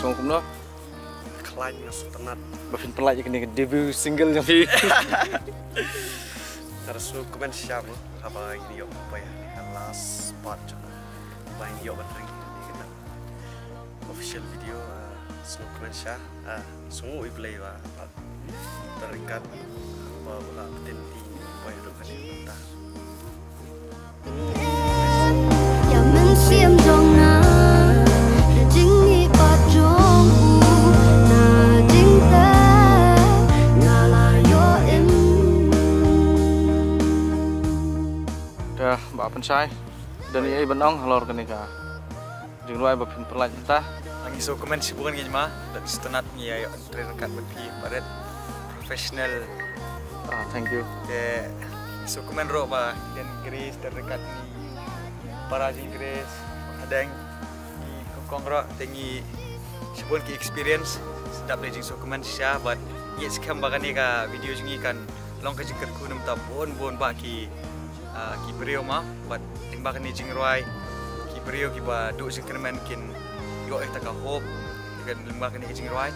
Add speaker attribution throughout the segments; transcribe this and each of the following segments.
Speaker 1: song kumno.
Speaker 2: Kelain ngasut tenat.
Speaker 1: Bafin pelaj kini debut single yang
Speaker 2: Terus komen siapa? Apa ini yuk apa ya? Last part juga. Apa ini yuk betul kita official video. Semua komen siapa? Semua play wa terikat apa bola penting apa yang ada di mata.
Speaker 1: Dah, Mbak Pensai dan ia benong halor kenika. Jeng luai bapin pelaj entah.
Speaker 3: Ang iso komen si bukan ngejma dan setenat ngiya trainer kat berpi paret profesional.
Speaker 1: Thank you.
Speaker 3: Ke iso komen ro ba dan Grace terdekat ni para jing Grace ada yang di kongkong ro tengi sebun ki experience sedap le jing so komen sia but yes kam bagan ni ka video jing kan long ka jingker ku nam ta bon ba ki ki brio ma but ting bagan ni jing roi ki brio ki ba du jing kermen kin yo taka hope dengan lembah kini jing roi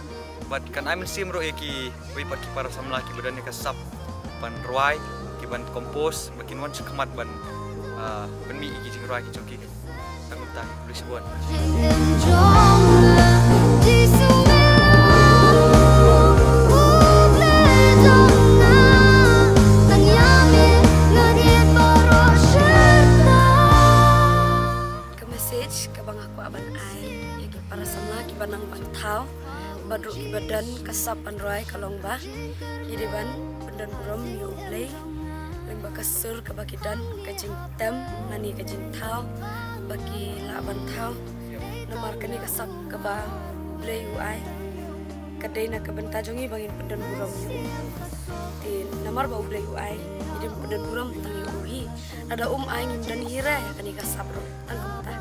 Speaker 3: but kan I'm sim ro ki wipat ki para samla ki badan ni ka sap ban roi ki ban kompos makin wan kemat ban mi ki jing roi ki joki tanggung tang tulis buat
Speaker 4: banang bantau badru ki badan kasap panroy kalong bah jadi ban pendan buram yu play lembah kasur ke bakidan kajing tem nani kajing tau bagi la bantau nomor kini kasap ke ba play yu ai kadai nak benta jongi bangin pendan buram yu di nomor bau play yu ai jadi pendan buram tang yu hi ada ai ngim dan hira kani kasap ro tang ta.